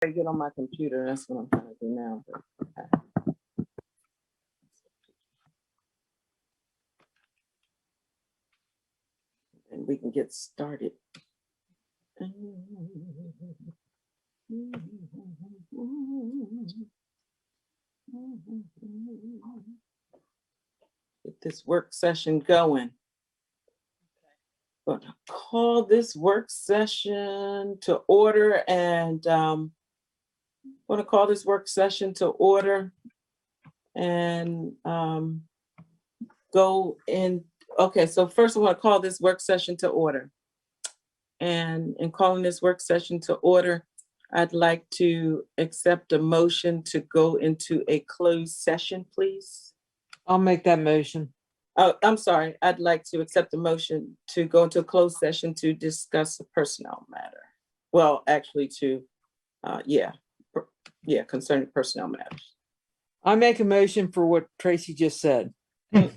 I get on my computer. That's what I'm trying to do now. But, okay. And we can get started. Get this work session going. Going to call this work session to order and going to call this work session to order and go in. Okay, so first I want to call this work session to order. And in calling this work session to order, I'd like to accept a motion to go into a closed session, please. I'll make that motion. Oh, I'm sorry. I'd like to accept the motion to go into a closed session to discuss a personnel matter. Well, actually concerning personnel matters. I make a motion for what Tracy just said. I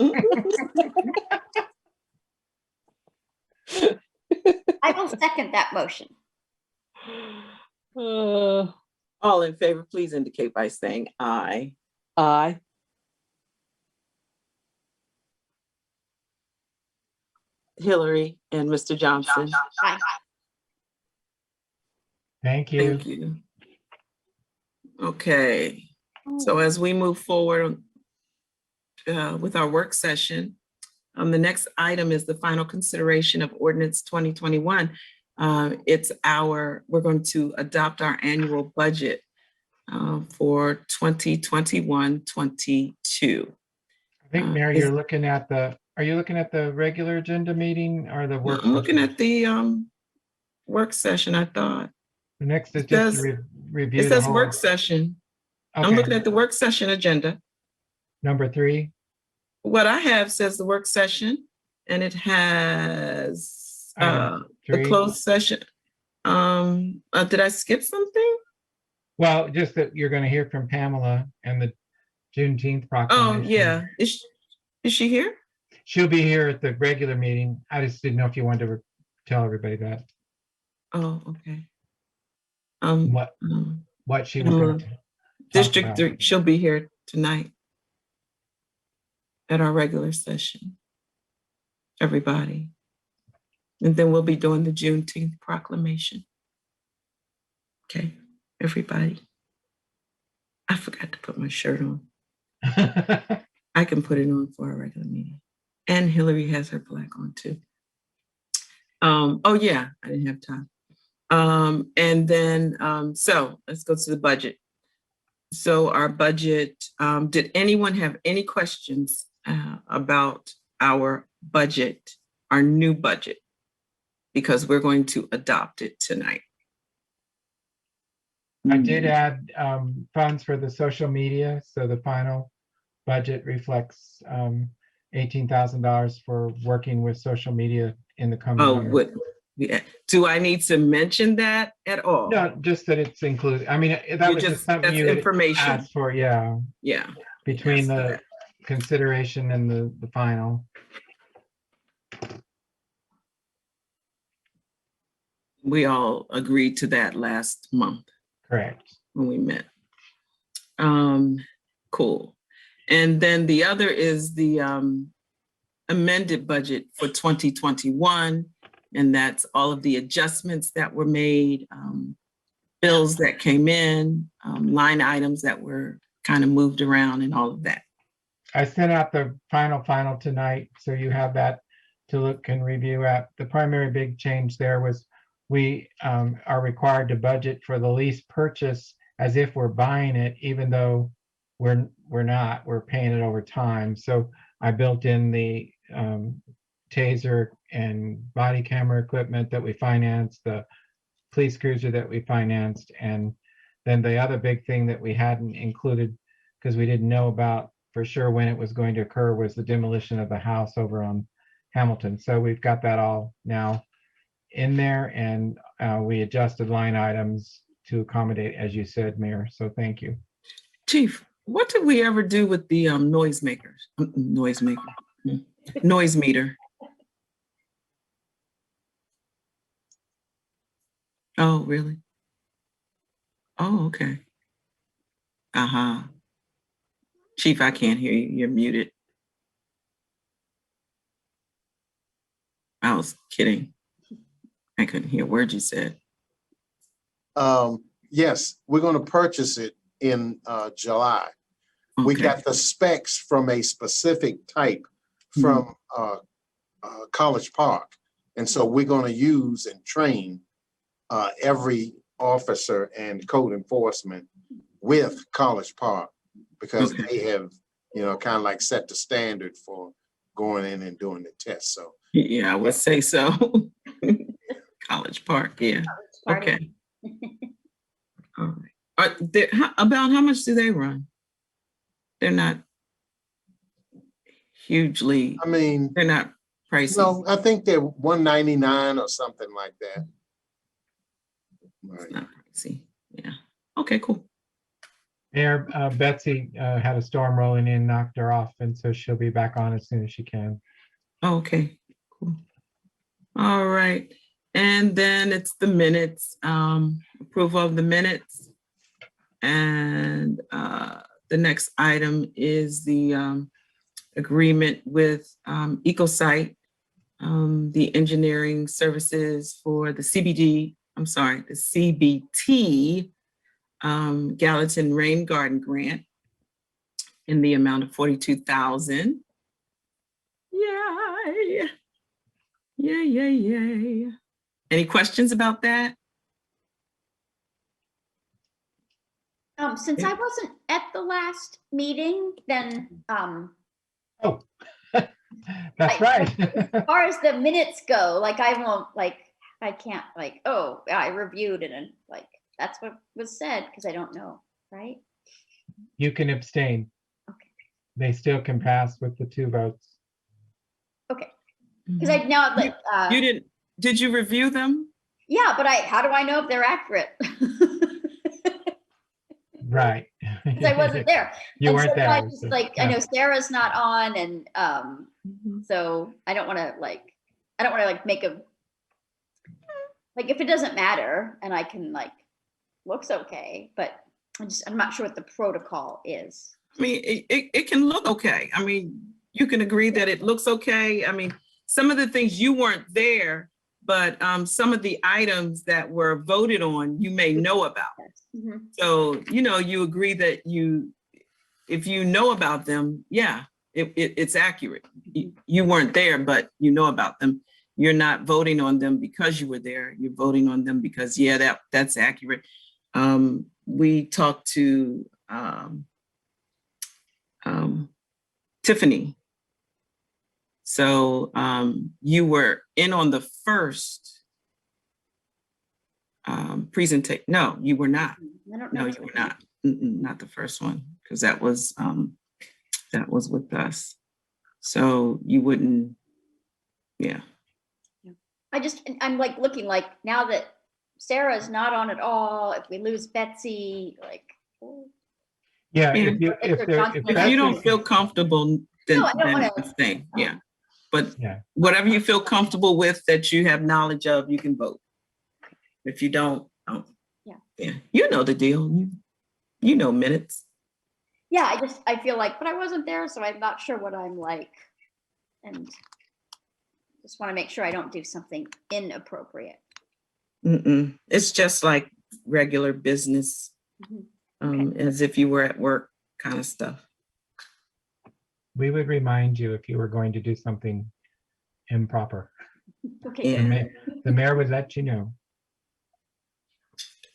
will second that motion. All in favor, please indicate by saying aye. Aye. Hillary and Mr. Johnson. Aye. Thank you. Thank you. Okay, so as we move forward with our work session, the next item is the final consideration of ordinance 2021. We're going to adopt our annual budget for 2021-22. I think, Mary, are you looking at the regular agenda meeting or the work? I'm looking at the work session, I thought. The next is just to review. It says work session. Okay. I'm looking at the work session agenda. Number 3. What I have says the work session, and it has the closed session. Did I skip something? Well, just that you're going to hear from Pamela and the Juneteenth proclamation. Oh, yeah. Is she here? She'll be here at the regular meeting. I just didn't know if you wanted to tell everybody that. Oh, okay. What she was going to District 3, she'll be here tonight at our regular session. Everybody. And then we'll be doing the Juneteenth proclamation. Okay, everybody. I forgot to put my shirt on. I can put it on for a regular meeting. And Hillary has her black on too. Oh yeah, I didn't have time. And then, so let's go to the budget. So our budget, did anyone have any questions about our budget, our new budget? Because we're going to adopt it tonight. I did add funds for the social media. So the final budget reflects $18,000 for working with social media in the coming year. Yeah. Do I need to mention that at all? No, just that it's included. I mean, that was just something you information. asked for. Yeah. Yeah. Between the consideration and the final. We all agreed to that last month. Correct. When we met. Cool. And then the other is the amended budget for 2021. And that's all of the adjustments that were made, bills that came in, line items that were kind of moved around and all of that. I sent out the final tonight, so you have that to look and review at. The primary big change there was we are required to budget for the lease purchase as if we're buying it, even though we're not, we're paying it over time. So I built in the taser and body camera equipment that we financed, the police cruiser that we financed, and then the other big thing that we hadn't included because we didn't know about for sure when it was going to occur was the demolition of the house over on Hamilton. So we've got that all now in there, and we adjusted line items to accommodate, as you said, Mayor. So thank you. Chief, what did we ever do with the noise meter? Oh, really? Oh, okay. Uh-huh. Chief, I can't hear you. You're muted. I was kidding. I couldn't hear a word you said. Yes, we're going to purchase it in July. We Okay. got the specs from a specific type from College Park. And so we're going to use and train every officer and code enforcement with College Park, because Okay. they have, kind of like set the standard for going in and doing the test. So Yeah, I would say so. College Park, yeah. Party. Okay. All right. About how much do they run? They're not hugely, I mean, they're not pricey. no, I think they're $199 or something like that. It's Right. not pricey. Yeah. Okay, cool. Mayor, Betsy had a storm rolling in, knocked her off, and so she'll be back on as soon as she can. Okay, cool. All right. And then it's the minutes, approval of the minutes. And the next item is the agreement with EcoSite, the engineering services for the CBT Gallatin Rain Garden Grant in the amount of $42,000. Yay! Yay, yay, yay. Any questions about that? Since I wasn't at the last meeting, then, Oh, that's right. as far as the minutes go, like, I won't, like, I can't, like, oh, I reviewed it and like, that's what was said, because I don't know, right? You can abstain. Okay. They still can pass with the 2 votes. Okay, because I now, like, Did you review them? yeah, but how do I know if they're accurate? Right. Because I wasn't there. You And weren't so there. I just, like, I yeah. know Sarah's not on, and so I don't want to like make a, like, if it doesn't matter and I can, like, looks okay, but I'm not sure what the protocol is. I mean, it can look okay. I mean, you can agree that it looks okay. I mean, some of the things you weren't there, but some of the items that were voted on, you may know about. Mhm. So, you agree that if you know about them, yeah, it's accurate. You weren't there, but you know about them. You're not voting on them because you were there. You're voting on them because, yeah, that's accurate. We talked to Tiffany. So you were in on the first presentation. No, you were not. I don't No, know. you were not. Not the first one, because that was with us. So you wouldn't, yeah. I'm like looking, like, now that Sarah's not on at all, if we lose Betsy, like, oh, Yeah, Yeah. if If you don't Betsy- feel comfortable, then No, I don't wanna- abstain. Yeah. But Yeah. whatever you feel comfortable with that you have knowledge of, you can vote. If you don't, yeah, you know the deal. You know minutes. yeah, I feel like, but I wasn't there, so I'm not sure what I'm like, and just want to make sure I don't do something inappropriate. It's just like regular business, as if you were at work kind of stuff. we would remind you if you were going to do something improper. Okay. Yeah. The mayor would let you know.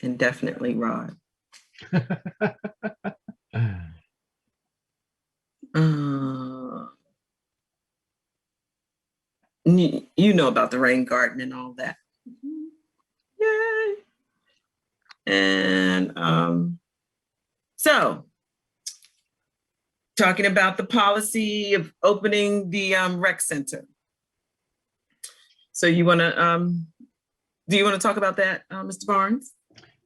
And definitely Rod. You know about the rain garden and all that. Yay. And so talking about the policy of opening the rec center. So do you want to talk about that, Mr. Barnes?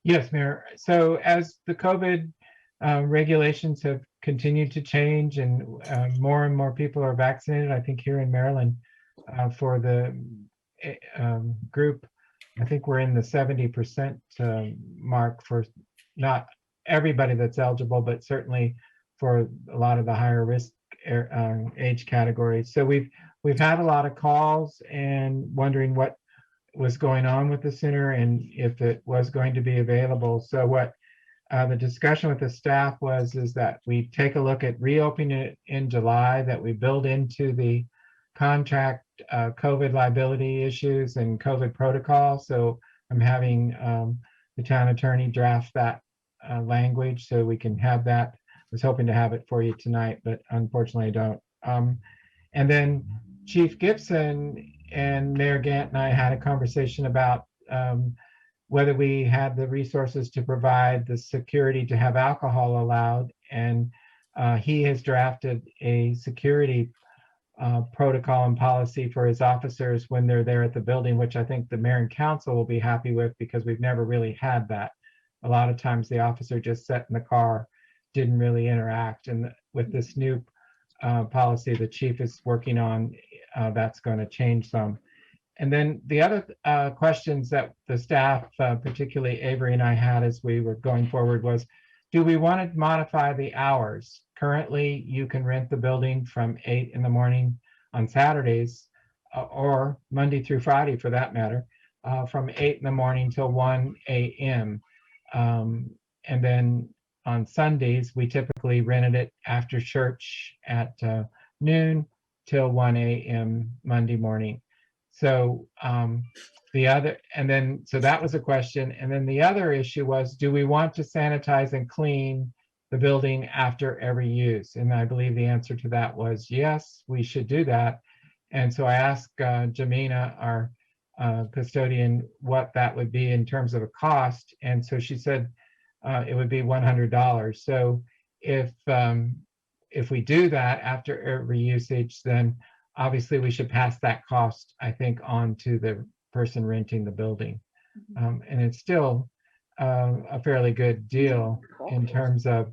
Yes, Mayor. So as the COVID regulations have continued to change and more and more people are vaccinated, I think here in Maryland for the group, I think we're in the 70% mark for not everybody that's eligible, but certainly for a lot of the higher risk age categories. So we've had a lot of calls and wondering what was going on with the center and if it was going to be available. So what the discussion with the staff is that we take a look at reopening it in July, that we build into the contract COVID liability issues and COVID protocol. So I'm having the town attorney draft that language so we can have that. I was hoping to have it for you tonight, but unfortunately I don't. And then Chief Gibson and Mayor Gant and I had a conversation about whether we had the resources to provide the security to have alcohol allowed. And he has drafted a security protocol and policy for his officers when they're there at the building, which I think the mayor and council will be happy with because we've never really had that. A lot of times the officer just sat in the car, didn't really interact. And with this new policy the chief is working on, that's going to change some. And then the other questions that the staff, particularly Avery and I had as we were going forward was, do we want to modify the hours? Currently, you can rent the building from 8 in the morning on Saturdays or Monday through Friday for that matter, from 8 in the morning till 1 a.m. And then on Sundays, we typically rented it after church at noon till 1 a.m. Monday morning. So so that was a question. And then the other issue was, do we want to sanitize and clean the building after every use? And I believe the answer to that was yes, we should do that. And so I asked Jamina, our custodian, what that would be in terms of a cost. And so she said it would be $100. So if we do that after every usage, then obviously we should pass that cost, I think, on to the person renting the building. And it's still a fairly good deal in terms of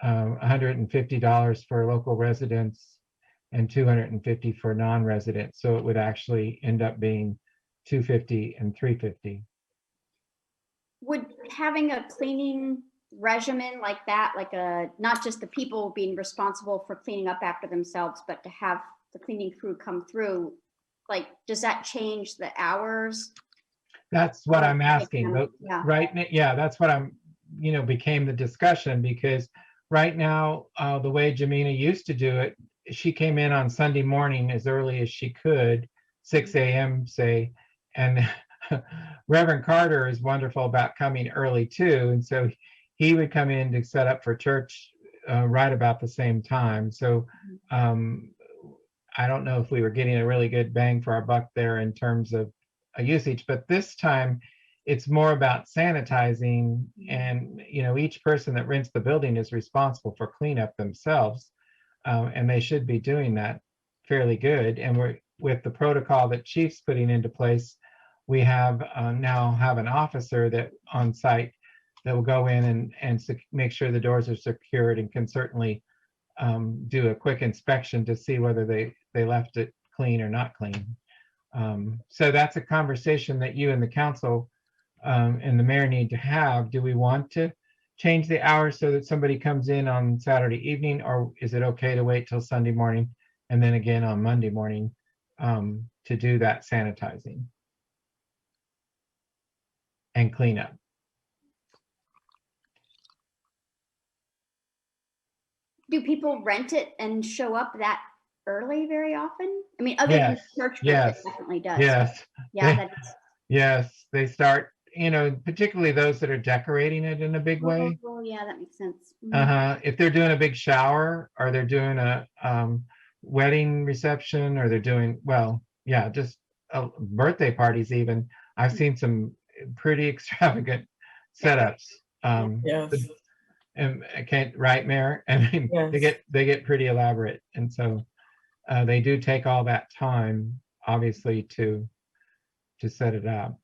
$150 for local residents and $250 for non-residents. So it would actually end up being $250 and $350. Would having a cleaning regimen like that, like not just the people being responsible for cleaning up after themselves, but to have the cleaning crew come through, like, does that change the hours? That's what I'm asking. Yeah. Right. Yeah, that's what became the discussion, because right now, the way Jamina used to do it, she came in on Sunday morning as early as she could, 6 a.m. say, and Reverend Carter is wonderful about coming early too. And so he would come in to set up for church right about the same time. So I don't know if we were getting a really good bang for our buck there in terms of a usage, but this time it's more about sanitizing, and each person that rents the building is responsible for cleanup themselves, and they should be doing that fairly good. And we're with the protocol that Chief's putting into place, we have now have an officer that on site that will go in and make sure the doors are secured, and can certainly do a quick inspection to see whether they left it clean or not clean. So that's a conversation that you and the council and the mayor need to have. Do we want to change the hours so that somebody comes in on Saturday evening, or is it okay to wait till Sunday morning and then again on Monday morning to do that sanitizing and cleanup? Do people rent it and show up that early very often? I mean, other than the church group, yes, it definitely does. Yes. Yeah, that is. Yes, they start, particularly those that are decorating it in a big way. Oh, yeah, that makes sense. If they're doing a big shower, or they're doing a wedding reception, or they're doing, just birthday parties even. I've seen some pretty extravagant setups. Yes. And I can't, right, Mayor? I mean, Yes. they get pretty elaborate, and so they do take all that time, obviously, to set it up.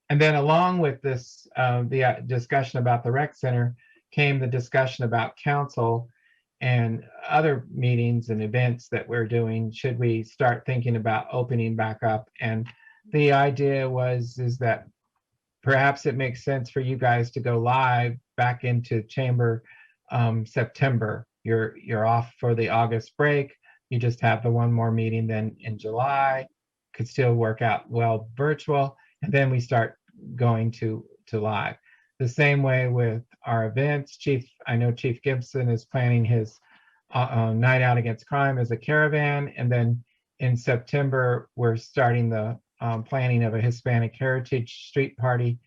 And then along with this, the discussion about the rec center came the discussion about council and other meetings and events that we're doing. Should we start thinking about opening back up? And the idea is that perhaps it makes sense for you guys to go live back into chamber September. You're off for the August break. You just have the one more meeting then in July. Could still work out well virtual, and then we start going to live. The same way with our events. I know Chief Gibson is planning his Night Out Against Crime as a caravan, and then in September we're starting the planning of a Hispanic Heritage Street Party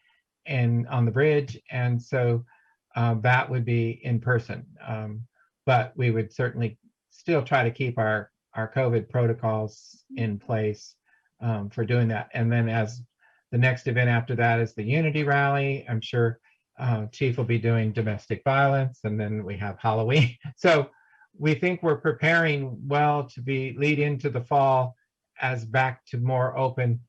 on the bridge, and so that would be in person. But we would certainly still try to keep our COVID protocols in place for doing that. And then as the next event after that is the Unity Rally, I'm sure Chief will be doing domestic violence, and then we have Halloween. So we think we're preparing well to lead into the fall as back to more open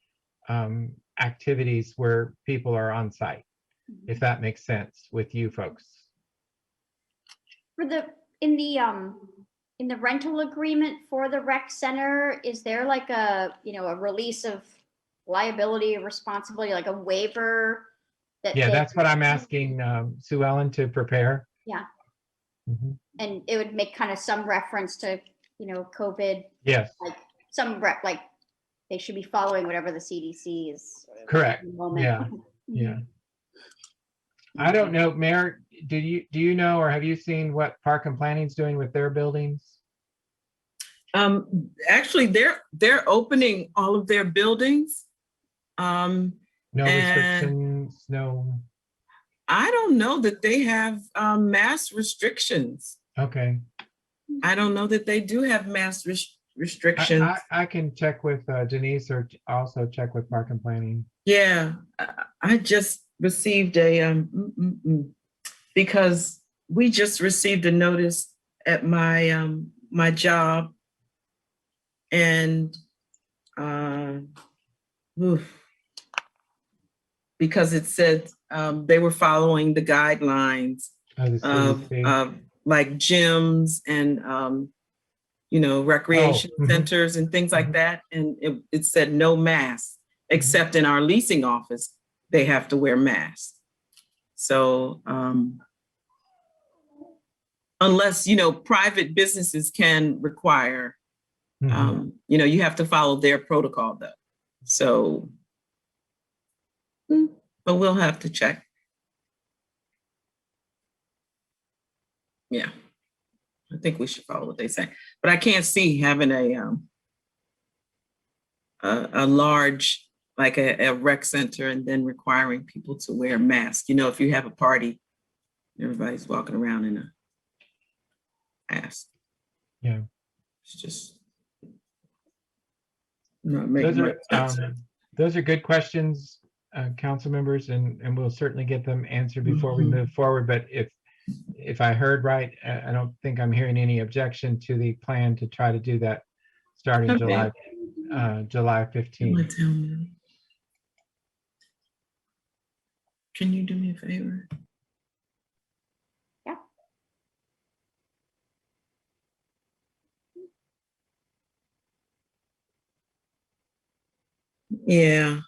activities where people are on site, if that makes sense with you folks. For in the rental agreement for the rec center, is there like a release of liability or responsibility, like a waiver? Yeah, that's what I'm asking Sue Ellen to prepare. Yeah. Mm-hmm. And it would make kind of some reference to, COVID. Yes. Like like they should be following whatever the CDC is. Correct. Yeah. Yeah. I don't know, Mayor, do you know, or have you seen what Park and Planning's doing with their buildings? Actually, they're opening all of their buildings. No restrictions, no. I don't know that they have mask restrictions. Okay. I don't know that they do have mask restrictions. I can check with Denise, or also check with Park and Planning. Yeah, I just received a because we just received a notice at my my job, and because it said they were following the guidelines of like gyms and recreation centers and things like that, and it said no masks, except in our leasing office they have to wear masks. So unless private businesses can require, you have to follow their protocol though. So, but we'll have to check. Yeah, I think we should follow what they say, but I can't see having a large, like a rec center, and then requiring people to wear masks. If you have a party, everybody's walking around in a mask. Yeah, it's just not making sense. Those are good questions, council members, and we'll certainly get them answered before we move forward. But if I heard right, I don't think I'm hearing any objection to the plan to try to do that starting July 15th. Can you do me a favor? Yeah. Yeah.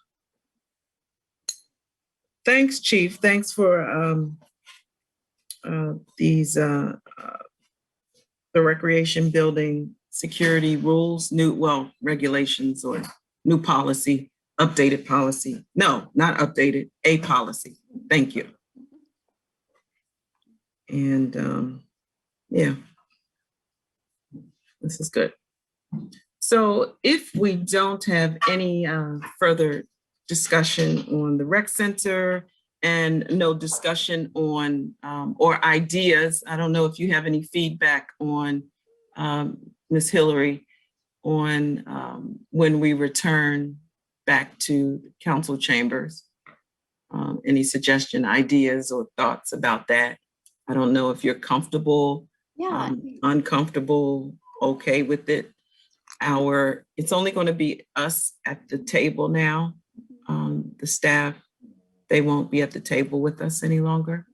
Thanks, Chief. Thanks for these the recreation building security rules, regulations or new policy, updated policy. No, not updated, a policy. Thank you. And yeah, this is good. So if we don't have any further discussion on the rec center and no discussion on or ideas, I don't know if you have any feedback on Ms. Hillary on when we return back to council chambers. Any suggestion, ideas, or thoughts about that? I don't know if you're comfortable, uncomfortable, okay with it. It's only going to be us at the table now. The staff, they won't be at the table with us any longer.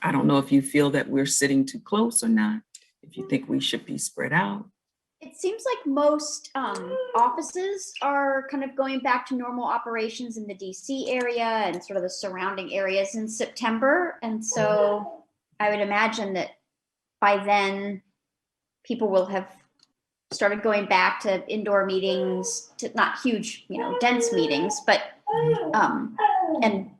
I don't know if you feel that we're sitting too close or not, if you think we should be spread out. It seems like most offices are kind of going back to normal operations in the DC area and sort of the surrounding areas in September. And so I would imagine that by then people will have started going back to indoor meetings, to not huge, dense meetings, but and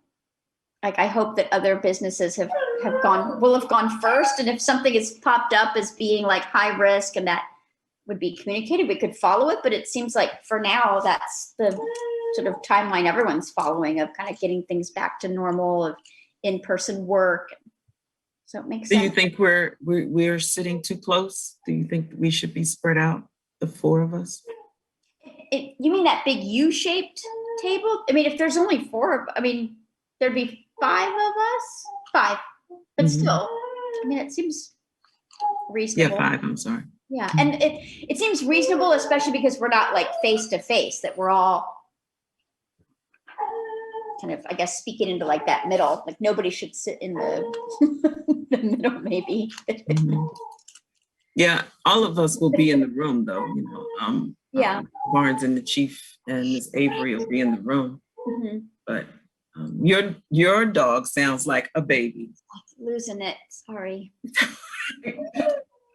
like I hope that other businesses will have gone first. And if something has popped up as being like high risk and that would be communicated, we could follow it. But it seems like for now, that's the sort of timeline everyone's following of kind of getting things back to normal, of in-person work. So it makes Do sense. you think we're sitting too close? Do you think we should be spread out, the four of us? You mean that big U-shaped table? I mean, if there's only there'd be 5 of us, 5, but Mhm. still, I mean, it seems Yeah, reasonable. 5, I'm sorry. Yeah, and it seems reasonable, especially because we're not like face to face, that we're all kind of, I guess, speaking into like that middle, like nobody should sit in the, the middle, maybe. Mhm. Yeah, all of us will be in the room though, Yeah. Barnes and the chief and Ms. Avery will be in the room, Mhm. but your dog sounds like a baby. Losing it, sorry.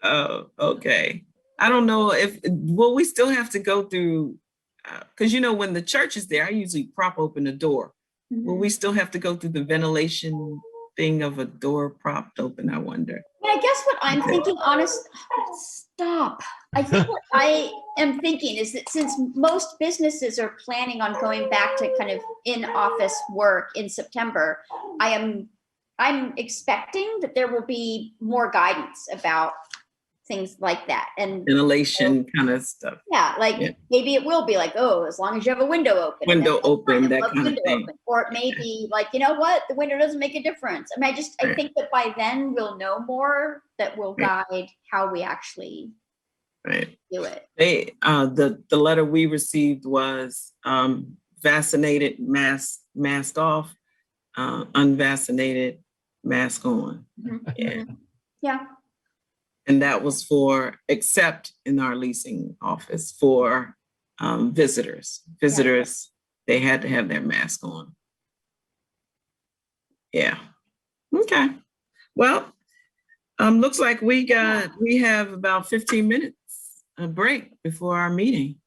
Oh, okay. I don't know will we still have to go through, because when the church is there, I usually prop open the door. Will we still have to go through the ventilation thing of a door propped open, I wonder? I guess what I'm Okay. thinking, stop. I think what I am thinking is that since most businesses are planning on going back to kind of in-office work in September, I'm expecting that there will be more guidance about things like that. And Ventilation kind of stuff. yeah, like Yeah. maybe it will be like, oh, as long as you have a window open. and Window then open, that love kind of window thing. open. Or it may be like, you know what, the window doesn't make a difference. I mean, I Right. think that by then we'll know more that will Right. guide how we actually Right. do it. The letter we received was vaccinated, mask off, unvaccinated, mask on. Mhm, Yeah. mhm. Yeah. And that was except in our leasing office for visitors. Visitors, they had to have their mask on. Yeah. Okay. Well, looks like we have about 15 minutes a break before our meeting.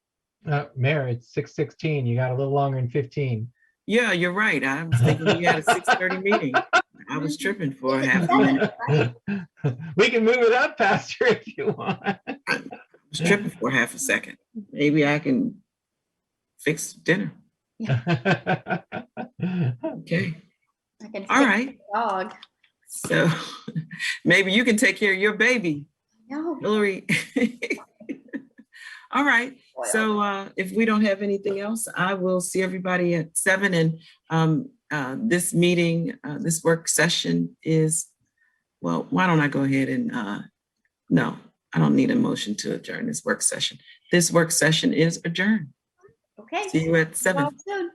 Mayor, it's 6:16. You got a little longer than 15. Yeah, you're right. I was thinking we had a 6:30 meeting. I was tripping for half a minute. We can move it up faster if you want. I was tripping for half a second. Maybe I can fix dinner. Okay. I can All fix right. the dog. So maybe you can take care of your baby, No. Hillary. All right. So if we don't have anything else, I will see everybody at 7. And this meeting, this work session is, well, why don't I go ahead and, no, I don't need a motion to adjourn this work session. This work session is adjourned. Okay. See you at 7. Talk soon.